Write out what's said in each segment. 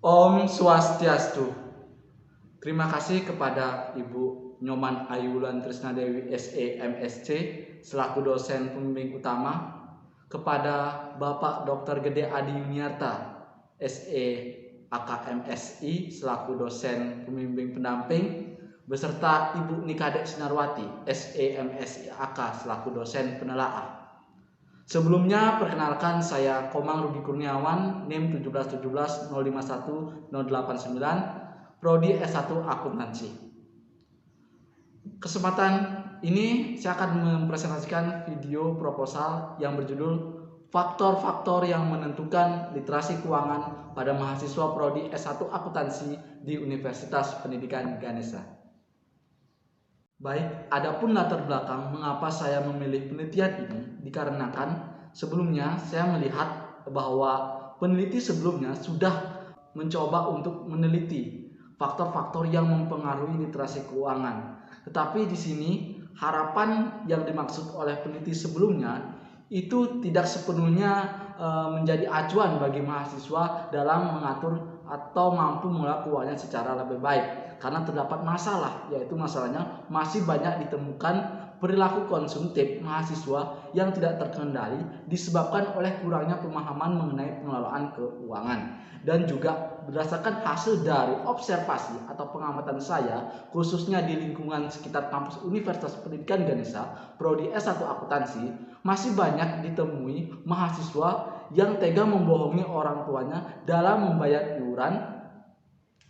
Om Swastiastu. Terima kasih kepada Ibu Nyoman Ayulan Trisnadewi SE MSc selaku dosen pembimbing utama, kepada Bapak Dr. Gede Adi Yuniarta SE AKMSI selaku dosen pembimbing pendamping, beserta Ibu Nikade Sinarwati SE MSI AK selaku dosen penelaah. Sebelumnya, perkenalkan saya Komang Rudi Kurniawan, NIM 171051089, Prodi S1 Akuntansi. Kesempatan ini saya akan mempresentasikan video proposal yang berjudul Faktor-faktor yang menentukan literasi keuangan pada mahasiswa Prodi S1 Akuntansi di Universitas Pendidikan Ganesha. Baik, adapun latar belakang mengapa saya memilih penelitian ini dikarenakan sebelumnya saya melihat bahwa peneliti sebelumnya sudah mencoba untuk meneliti faktor-faktor yang mempengaruhi literasi keuangan. Tetapi di sini harapan yang dimaksud oleh peneliti sebelumnya itu tidak sepenuhnya menjadi acuan bagi mahasiswa dalam mengatur atau mampu mengelola keuangan secara lebih baik. Karena terdapat masalah, yaitu masalahnya masih banyak ditemukan perilaku konsumtif mahasiswa yang tidak terkendali disebabkan oleh kurangnya pemahaman mengenai pengelolaan keuangan. Dan juga berdasarkan hasil dari observasi atau pengamatan saya, khususnya di lingkungan sekitar kampus Universitas Pendidikan Ganesha, Prodi S1 Akuntansi, masih banyak ditemui mahasiswa yang tega membohongi orang tuanya dalam membayar iuran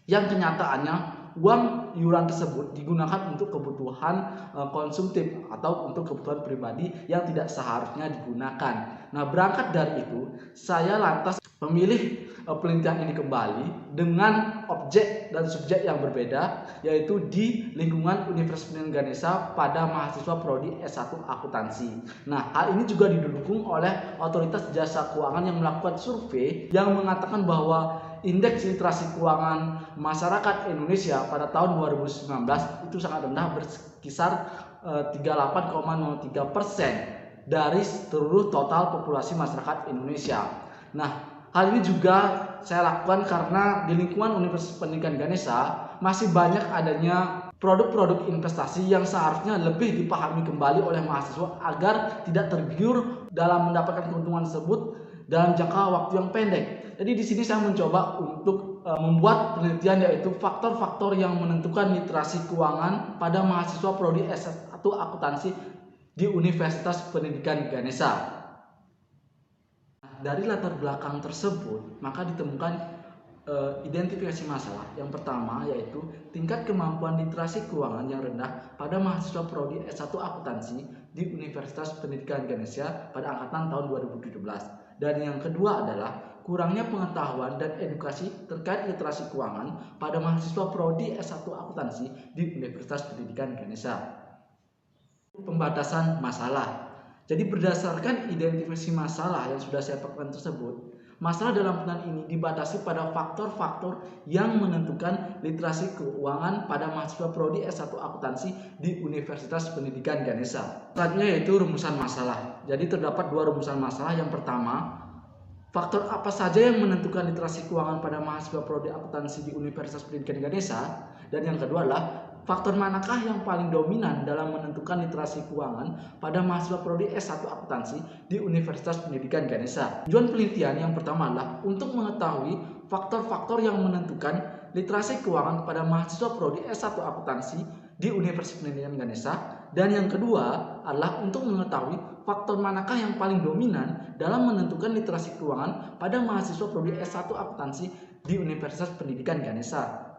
yang kenyataannya uang iuran tersebut digunakan untuk kebutuhan konsumtif atau untuk kebutuhan pribadi yang tidak seharusnya digunakan. Nah, berangkat dari itu, saya lantas memilih penelitian ini kembali dengan objek dan subjek yang berbeda, yaitu di lingkungan Universitas Pendidikan Ganesha pada mahasiswa Prodi S1 Akuntansi. Nah, hal ini juga didukung oleh otoritas jasa keuangan yang melakukan survei yang mengatakan bahwa indeks literasi keuangan masyarakat Indonesia pada tahun 2019 itu sangat rendah, berkisar 38,03% dari seluruh total populasi masyarakat Indonesia. Nah, hal ini juga saya lakukan karena di lingkungan Universitas Pendidikan Ganesha masih banyak adanya produk-produk investasi yang seharusnya lebih dipahami kembali oleh mahasiswa agar tidak tergiur dalam mendapatkan keuntungan tersebut dalam jangka waktu yang pendek. Jadi di sini saya mencoba untuk membuat penelitian, yaitu faktor-faktor yang menentukan literasi keuangan pada mahasiswa Prodi S1 Akuntansi di Universitas Pendidikan Ganesha. Dari latar belakang tersebut, maka ditemukan identifikasi masalah. Yang pertama yaitu tingkat kemampuan literasi keuangan yang rendah pada mahasiswa Prodi S1 Akuntansi di Universitas Pendidikan Ganesha pada angkatan tahun 2017. Dan yang kedua adalah kurangnya pengetahuan dan edukasi terkait literasi keuangan pada mahasiswa Prodi S1 Akuntansi di Universitas Pendidikan Ganesha. Pembatasan masalah. Jadi berdasarkan identifikasi masalah yang sudah saya paparkan tersebut, masalah dalam penelitian ini dibatasi pada faktor-faktor yang menentukan literasi keuangan pada mahasiswa Prodi S1 Akuntansi di Universitas Pendidikan Ganesha. Selanjutnya yaitu rumusan masalah. Jadi terdapat dua rumusan masalah. Yang pertama, faktor apa saja yang menentukan literasi keuangan pada mahasiswa Prodi Akuntansi di Universitas Pendidikan Ganesha, dan yang kedua adalah faktor manakah yang paling dominan dalam menentukan literasi keuangan pada mahasiswa Prodi S1 Akuntansi di Universitas Pendidikan Ganesha. Tujuan penelitian yang pertama adalah untuk mengetahui faktor-faktor yang menentukan literasi keuangan pada mahasiswa Prodi S1 Akuntansi di Universitas Pendidikan Ganesha, dan yang kedua adalah untuk mengetahui faktor manakah yang paling dominan dalam menentukan literasi keuangan pada mahasiswa Prodi S1 Akuntansi di Universitas Pendidikan Ganesha.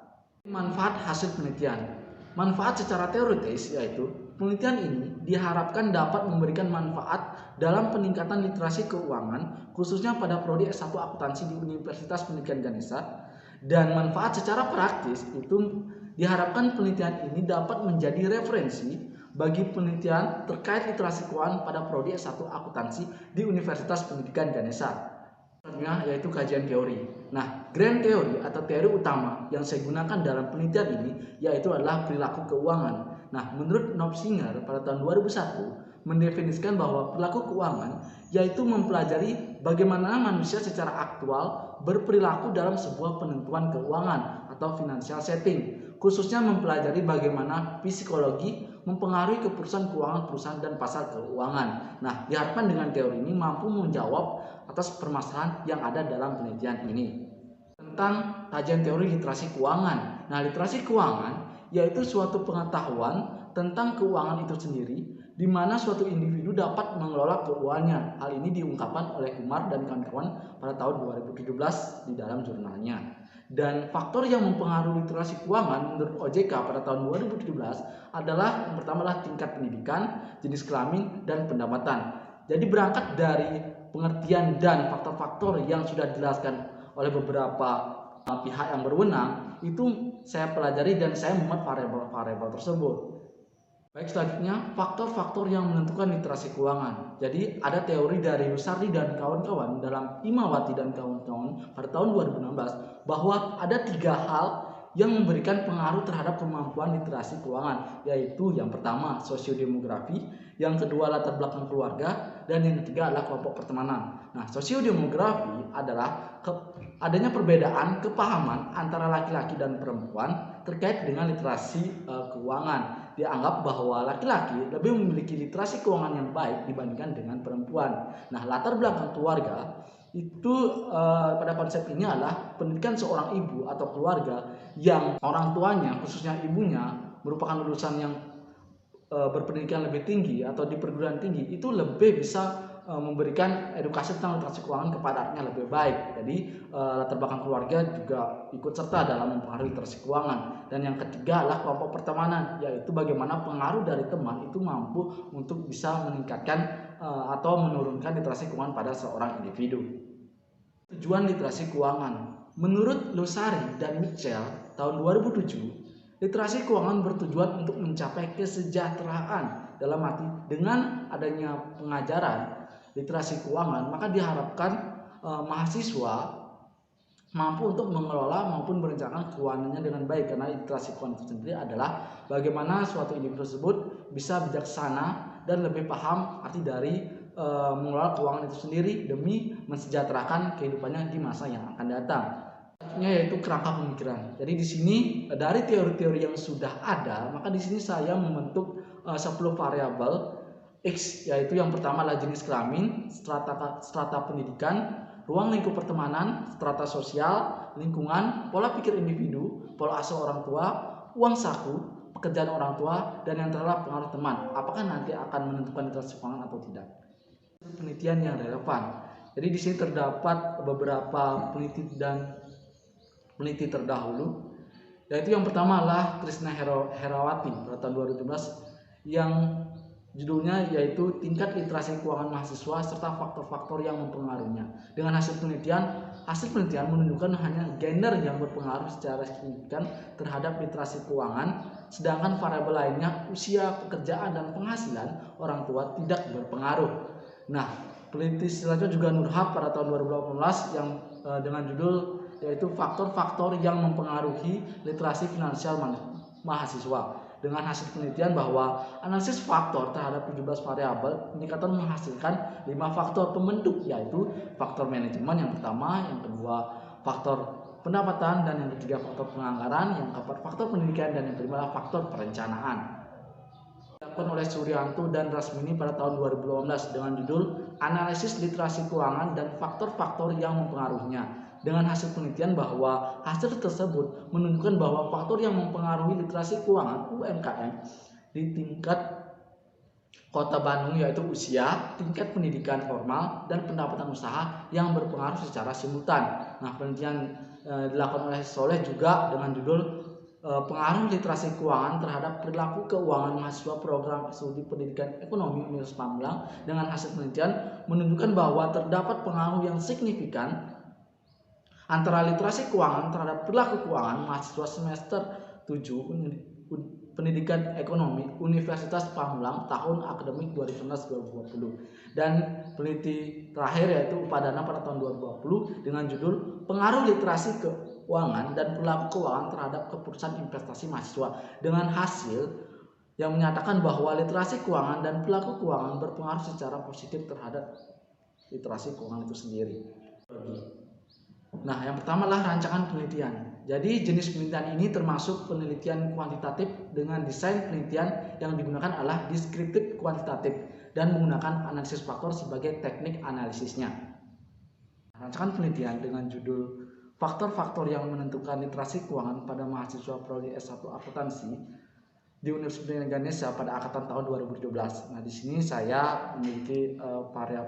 Manfaat hasil penelitian. Manfaat secara teoritis yaitu penelitian ini diharapkan dapat memberikan manfaat dalam peningkatan literasi keuangan khususnya pada Prodi S1 Akuntansi di Universitas Pendidikan Ganesha, dan manfaat secara praktis itu diharapkan penelitian ini dapat menjadi referensi bagi penelitian terkait literasi keuangan pada Prodi S1 Akuntansi di Universitas Pendidikan Ganesha. Yaitu kajian teori. Nah, grand teori atau teori utama yang saya gunakan dalam penelitian ini yaitu adalah perilaku keuangan. Nah, menurut Knopfsinger pada tahun 2001, mendefinisikan bahwa perilaku keuangan yaitu mempelajari bagaimana manusia secara aktual berperilaku dalam sebuah penentuan keuangan atau financial setting, khususnya mempelajari bagaimana psikologi mempengaruhi keputusan keuangan perusahaan dan pasar keuangan. Nah, diharapkan dengan teori ini mampu menjawab atas permasalahan yang ada dalam penelitian ini. Tentang kajian teori literasi keuangan. Nah, literasi keuangan yaitu suatu pengetahuan tentang keuangan itu sendiri, di mana suatu individu dapat mengelola keuangannya. Hal ini diungkapkan oleh Kumar dan kawan-kawan pada tahun 2017 di dalam jurnalnya. Dan faktor yang mempengaruhi literasi keuangan menurut OJK pada tahun 2017 adalah yang pertama adalah tingkat pendidikan, jenis kelamin, dan pendapatan. Jadi berangkat dari pengertian dan faktor-faktor yang sudah dijelaskan oleh beberapa pihak yang berwenang, itu saya pelajari dan saya memuat variabel-variabel tersebut. Baik, selanjutnya faktor-faktor yang menentukan literasi keuangan. Jadi ada teori dari Lusardi dan kawan-kawan dalam Imawati dan kawan-kawan pada tahun 2016 bahwa ada 3 hal yang memberikan pengaruh terhadap kemampuan literasi keuangan, yaitu yang pertama sosiodemografi, yang kedua latar belakang keluarga, dan yang ketiga adalah kelompok pertemanan. Nah, sosiodemografi adalah adanya perbedaan kepahaman antara laki-laki dan perempuan terkait dengan literasi keuangan. Dianggap bahwa laki-laki lebih memiliki literasi keuangan yang baik dibandingkan dengan perempuan. Nah, latar belakang keluarga itu pada konsep ini adalah pendidikan seorang ibu atau keluarga yang orang tuanya, khususnya ibunya, merupakan lulusan yang berpendidikan lebih tinggi atau di perguruan tinggi, itu lebih bisa memberikan edukasi tentang literasi keuangan kepada anaknya lebih baik. Jadi latar belakang keluarga juga ikut serta dalam mempengaruhi literasi keuangan. Dan yang ketiga adalah kelompok pertemanan, yaitu bagaimana pengaruh dari teman itu mampu untuk bisa meningkatkan atau menurunkan literasi keuangan pada seorang individu. Tujuan literasi keuangan. Menurut Lusari dan Mitchell tahun 2007, literasi keuangan bertujuan untuk mencapai kesejahteraan. Dalam arti dengan adanya pengajaran literasi keuangan, maka diharapkan mahasiswa mampu untuk mengelola maupun merencanakan keuangannya dengan baik, karena literasi keuangan itu sendiri adalah bagaimana suatu individu tersebut bisa bijaksana dan lebih paham arti dari mengelola keuangan itu sendiri demi mensejahterakan kehidupannya di masa yang akan datang. Yaitu kerangka pemikiran. Jadi di sini dari teori-teori yang sudah ada, maka di sini saya membentuk 10 variabel X, yaitu yang pertama adalah jenis kelamin, strata pendidikan, ruang lingkup pertemanan, strata sosial, lingkungan, pola pikir individu, pola asuh orang tua, uang saku, pekerjaan orang tua, dan yang terakhir pengaruh teman. Apakah nanti akan menentukan literasi keuangan atau tidak? Penelitian yang relevan. Jadi di sini terdapat beberapa peneliti terdahulu, yaitu yang pertama adalah Krisna Herawati pada tahun 2017 yang judulnya yaitu tingkat literasi keuangan mahasiswa serta faktor-faktor yang mempengaruhinya. Dengan hasil penelitian menunjukkan hanya gender yang berpengaruh secara signifikan terhadap literasi keuangan, sedangkan variabel lainnya usia, pekerjaan, dan penghasilan orang tua tidak berpengaruh. Nah, peneliti selanjutnya juga Nurhab pada tahun 2018 yang dengan judul yaitu faktor-faktor yang mempengaruhi literasi finansial mahasiswa. Dengan hasil penelitian bahwa analisis faktor terhadap 17 variabel indikator menghasilkan 5 faktor pembentuk, yaitu faktor manajemen yang pertama, yang kedua faktor pendapatan, dan yang ketiga faktor penganggaran, yang keempat faktor pendidikan, dan yang kelima faktor perencanaan. Dilakukan oleh Suryanto dan Rasmini pada tahun 2018 dengan judul Analisis Literasi Keuangan dan Faktor-Faktor yang Mempengaruhinya. Dengan hasil penelitian bahwa hasil tersebut menunjukkan bahwa faktor yang mempengaruhi literasi keuangan UMKM di tingkat Kota Bandung yaitu usia, tingkat pendidikan formal, dan pendapatan usaha yang berpengaruh secara simultan. Nah, penelitian dilakukan oleh Soleh juga dengan judul pengaruh literasi keuangan terhadap perilaku keuangan mahasiswa program studi pendidikan ekonomi Universitas Pamulang. Dengan hasil penelitian menunjukkan bahwa terdapat pengaruh yang signifikan antara literasi keuangan terhadap perilaku keuangan mahasiswa semester 7 pendidikan ekonomi Universitas Pamulang tahun akademik 2019-2020. Dan peneliti terakhir yaitu Upadana pada tahun 2020 dengan judul Pengaruh Literasi Keuangan dan Perilaku Keuangan terhadap Keputusan Investasi Mahasiswa. Dengan hasil yang menyatakan bahwa literasi keuangan dan perilaku keuangan berpengaruh secara positif terhadap literasi keuangan itu sendiri. Nah, yang pertama adalah rancangan penelitian. Jadi jenis penelitian ini termasuk penelitian kuantitatif dengan desain penelitian yang digunakan adalah deskriptif kuantitatif dan menggunakan analisis faktor sebagai teknik analisisnya. Rancangan penelitian dengan judul Faktor-faktor yang menentukan literasi keuangan pada mahasiswa prodi S1 akuntansi di Universitas Indonesia pada angkatan tahun 2017. Nah, di sini saya memiliki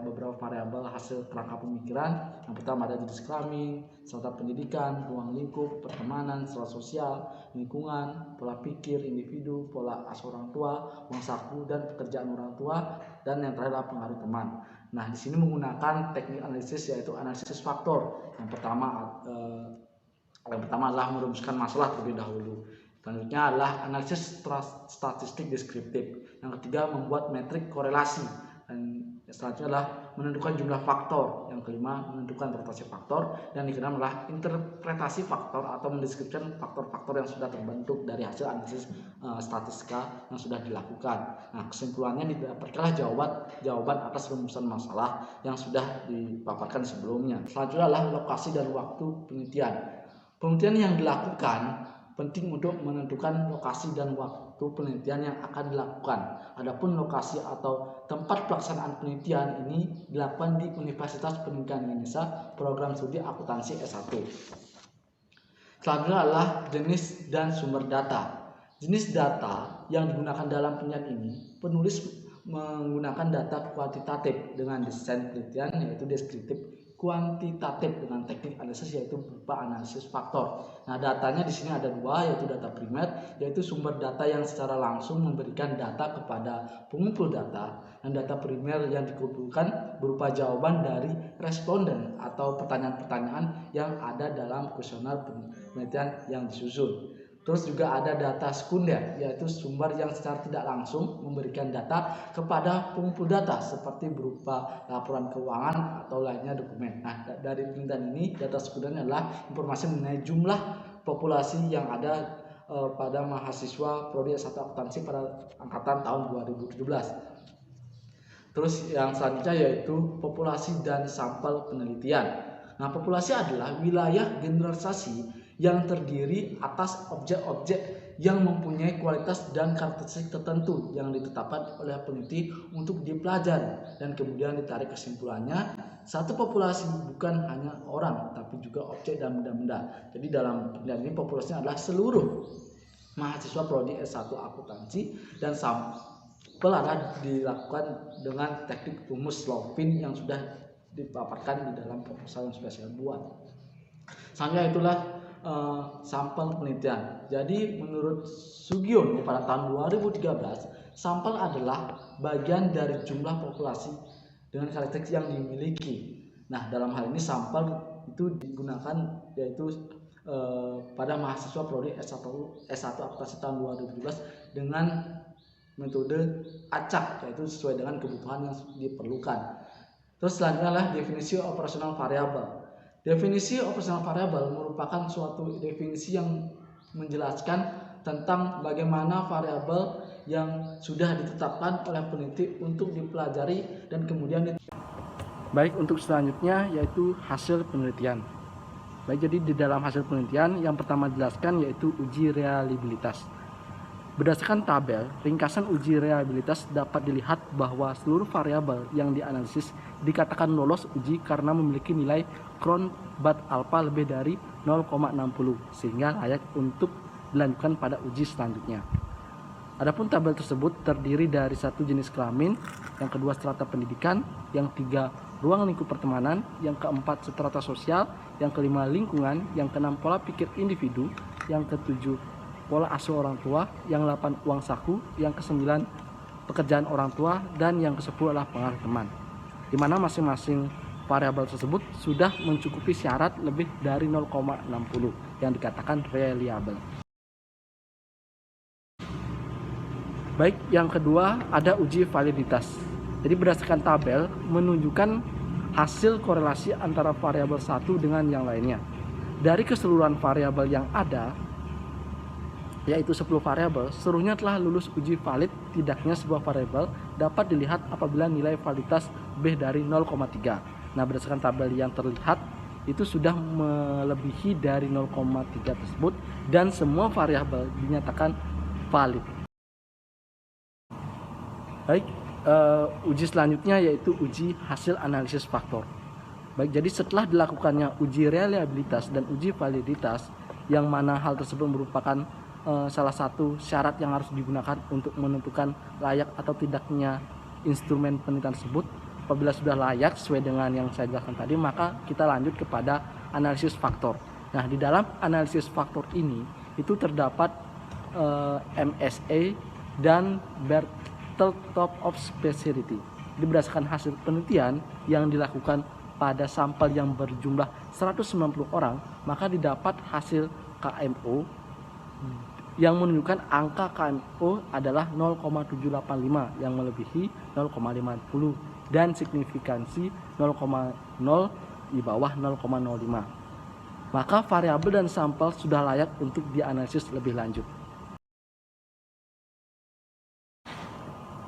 beberapa variabel hasil kerangka pemikiran. Yang pertama ada jenis kelamin, serta pendidikan, ruang lingkup, pertemanan, strata sosial, lingkungan, pola pikir individu, pola asuh orang tua, uang saku, dan pekerjaan orang tua, dan yang terakhir adalah pengaruh teman. Nah, di sini menggunakan teknik analisis yaitu analisis faktor. Yang pertama adalah merumuskan masalah terlebih dahulu. Selanjutnya adalah analisis statistik deskriptif. Yang ketiga membuat metrik korelasi. Dan selanjutnya adalah menentukan jumlah faktor. Yang kelima menentukan rotasi faktor. Dan yang keenam adalah interpretasi faktor atau mendeskripsikan faktor-faktor yang sudah terbentuk dari hasil analisis statistika yang sudah dilakukan. Nah, kesimpulannya didapatkanlah jawaban atas rumusan masalah yang sudah dipaparkan sebelumnya. Selanjutnya adalah lokasi dan waktu penelitian. Penelitian yang dilakukan penting untuk menentukan lokasi dan waktu penelitian yang akan dilakukan. Adapun lokasi atau tempat pelaksanaan penelitian ini dilakukan di Universitas Pendidikan Indonesia, program studi akuntansi S1. Selanjutnya adalah jenis dan sumber data. Jenis data yang digunakan dalam penelitian ini, penulis menggunakan data kuantitatif dengan desain penelitian yaitu deskriptif, kuantitatif dengan teknik analisis yaitu berupa analisis faktor. Nah, datanya di sini ada dua, yaitu data primer, yaitu sumber data yang secara langsung memberikan data kepada pengumpul data, dan data primer yang dikumpulkan berupa jawaban dari responden atau pertanyaan-pertanyaan yang ada dalam kuesioner penelitian yang disusun. Terus juga ada data sekunder, yaitu sumber yang secara tidak langsung memberikan data kepada pengumpul data seperti berupa laporan keuangan atau lainnya dokumen. Nah, dari penelitian ini data sekundernya adalah informasi mengenai jumlah populasi yang ada pada mahasiswa prodi S1 akuntansi pada angkatan tahun 2017. Terus yang selanjutnya yaitu populasi dan sampel penelitian. Nah, populasi adalah wilayah generalisasi yang terdiri atas objek-objek yang mempunyai kualitas dan karakteristik tertentu yang ditetapkan oleh peneliti untuk dipelajari, dan kemudian ditarik kesimpulannya satu populasi bukan hanya orang tapi juga objek dan benda-benda. Jadi dalam penelitian ini populasinya adalah seluruh mahasiswa prodi S1 akuntansi, dan sampel adalah dilakukan dengan teknik rumus Slovin yang sudah dipaparkan di dalam proposal yang sudah saya buat. Selanjutnya itulah sampel penelitian. Jadi menurut Sugiono pada tahun 2013, sampel adalah bagian dari jumlah populasi dengan karakteristik yang dimiliki. Nah, dalam hal ini sampel itu digunakan yaitu pada mahasiswa prodi S1 akuntansi tahun 2017 dengan metode acak, yaitu sesuai dengan kebutuhan yang diperlukan. Terus selanjutnya adalah definisi operasional variabel. Definisi operasional variabel merupakan suatu definisi yang menjelaskan tentang bagaimana variabel yang sudah ditetapkan oleh peneliti untuk dipelajari dan kemudian Baik, untuk selanjutnya yaitu hasil penelitian. Baik, jadi di dalam hasil penelitian yang pertama dijelaskan yaitu uji reliabilitas. Berdasarkan tabel, ringkasan uji reliabilitas dapat dilihat bahwa seluruh variabel yang dianalisis dikatakan lolos uji karena memiliki nilai Cron-Bat alpha lebih dari 0,60 sehingga layak untuk dilanjutkan pada uji selanjutnya. Adapun tabel tersebut terdiri dari satu jenis kelamin, yang kedua strata pendidikan, yang tiga ruang lingkup pertemanan, yang keempat strata sosial, yang kelima lingkungan, yang keenam pola pikir individu, yang ketujuh pola asuh orang tua, yang 8 uang saku, yang ke-9 pekerjaan orang tua, dan yang ke-10 adalah pengaruh teman. Di mana masing-masing variabel tersebut sudah mencukupi syarat lebih dari 0,60 yang dikatakan reliable. Baik, yang kedua ada uji validitas. Jadi berdasarkan tabel menunjukkan hasil korelasi antara variabel satu dengan yang lainnya. Dari keseluruhan variabel yang ada, yaitu 10 variabel, seluruhnya telah lulus uji valid. Tidaknya sebuah variabel dapat dilihat apabila nilai validitas lebih dari 0,3. Nah, berdasarkan tabel yang terlihat, itu sudah melebihi dari 0,3 tersebut dan semua variabel dinyatakan valid. Baik, uji selanjutnya yaitu uji hasil analisis faktor. Baik, jadi setelah dilakukannya uji reliabilitas dan uji validitas, yang mana hal tersebut merupakan salah satu syarat yang harus digunakan untuk menentukan layak atau tidaknya instrumen penelitian tersebut. Apabila sudah layak sesuai dengan yang saya jelaskan tadi, maka kita lanjut kepada analisis faktor. Nah, di dalam analisis faktor ini itu terdapat MSA dan Bertelstorff of Speciality. Berdasarkan hasil penelitian yang dilakukan pada sampel yang berjumlah 190 orang, maka didapat hasil KMO yang menunjukkan angka KMO adalah 0,785 yang melebihi 0,50 dan signifikansi 0,0 di bawah 0,05. Maka variabel dan sampel sudah layak untuk dianalisis lebih lanjut.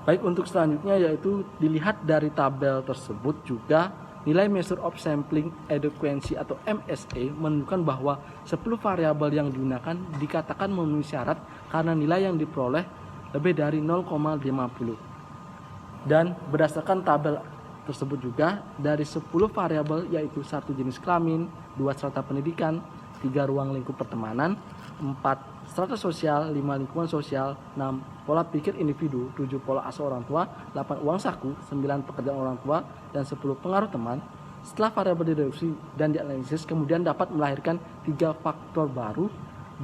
Baik, untuk selanjutnya yaitu dilihat dari tabel tersebut juga nilai Measure of Sampling Adequacy atau MSA menunjukkan bahwa 10 variabel yang digunakan dikatakan memenuhi syarat karena nilai yang diperoleh lebih dari 0,50. Dan berdasarkan tabel tersebut juga dari 10 variabel yaitu 1 jenis kelamin, 2 strata pendidikan, 3 ruang lingkup pertemanan, 4 strata sosial, 5 lingkungan sosial, 6 pola pikir individu, 7 pola asuh orang tua, 8 uang saku, 9 pekerjaan orang tua, dan 10 pengaruh teman. Setelah variabel direduksi dan dianalisis, kemudian dapat melahirkan 3 faktor baru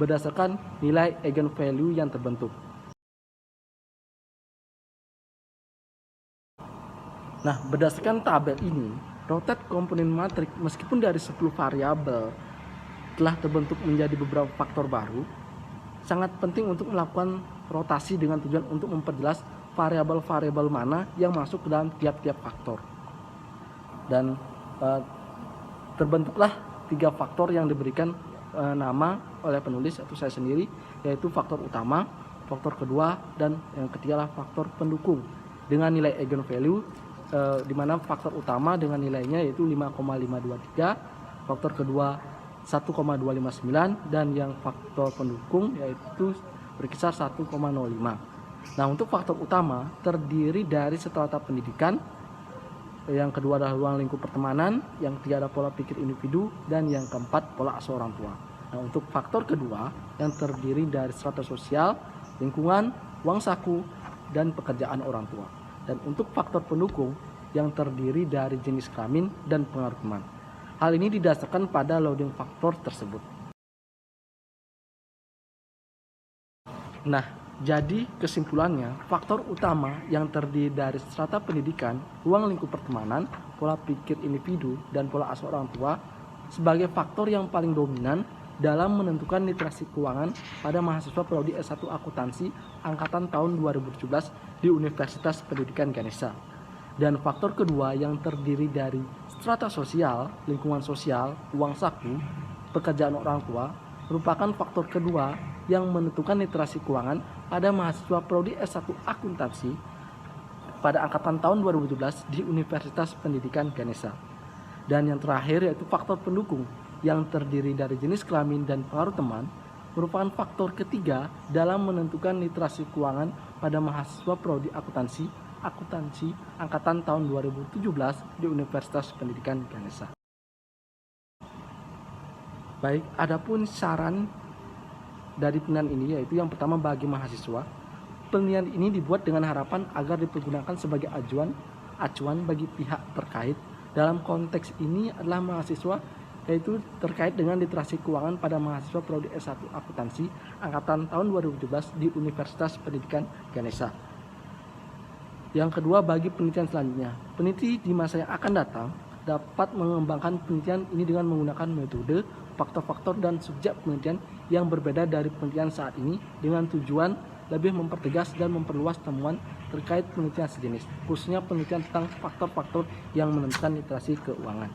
berdasarkan nilai eigenvalue yang terbentuk. Nah, berdasarkan tabel ini, rotate komponen matrik meskipun dari 10 variabel telah terbentuk menjadi beberapa faktor baru, sangat penting untuk melakukan rotasi dengan tujuan untuk memperjelas variabel-variabel mana yang masuk ke dalam tiap-tiap faktor. Dan terbentuklah 3 faktor yang diberikan nama oleh penulis atau saya sendiri, yaitu faktor utama, faktor kedua, dan yang ketiga adalah faktor pendukung dengan nilai eigenvalue, di mana faktor utama dengan nilainya yaitu 5,523, faktor kedua 1,259, dan yang faktor pendukung yaitu berkisar 1,05. Nah, untuk faktor utama terdiri dari strata pendidikan, yang kedua adalah ruang lingkup pertemanan, yang ketiga adalah pola pikir individu, dan yang keempat pola asuh orang tua. Nah, untuk faktor kedua yang terdiri dari strata sosial, lingkungan, uang saku, dan pekerjaan orang tua. Dan untuk faktor pendukung yang terdiri dari jenis kelamin dan pengaruh teman. Hal ini didasarkan pada loading faktor tersebut. Nah, jadi kesimpulannya, faktor utama yang terdiri dari strata pendidikan, ruang lingkup pertemanan, pola pikir individu, dan pola asuh orang tua sebagai faktor yang paling dominan dalam menentukan literasi keuangan pada mahasiswa prodi S1 Akuntansi angkatan tahun 2017 di Universitas Pendidikan Ganesha. Dan faktor kedua yang terdiri dari strata sosial, lingkungan sosial, uang saku, pekerjaan orang tua merupakan faktor kedua yang menentukan literasi keuangan pada mahasiswa prodi S1 Akuntansi pada angkatan tahun 2017 di Universitas Pendidikan Ganesha. Dan yang terakhir yaitu faktor pendukung yang terdiri dari jenis kelamin dan pengaruh teman merupakan faktor ketiga dalam menentukan literasi keuangan pada mahasiswa prodi akuntansi angkatan tahun 2017 di Universitas Pendidikan Ganesha. Baik, adapun saran dari penelitian ini yaitu yang pertama bagi mahasiswa, penelitian ini dibuat dengan harapan agar dipergunakan sebagai acuan bagi pihak terkait. Dalam konteks ini adalah mahasiswa, yaitu terkait dengan literasi keuangan pada mahasiswa prodi S1 Akuntansi angkatan tahun 2017 di Universitas Pendidikan Ganesha. Yang kedua, bagi penelitian selanjutnya, peneliti di masa yang akan datang dapat mengembangkan penelitian ini dengan menggunakan metode, faktor-faktor, dan subjek penelitian yang berbeda dari penelitian saat ini dengan tujuan lebih mempertegas dan memperluas temuan terkait penelitian sejenis, khususnya penelitian tentang faktor-faktor yang menentukan literasi keuangan.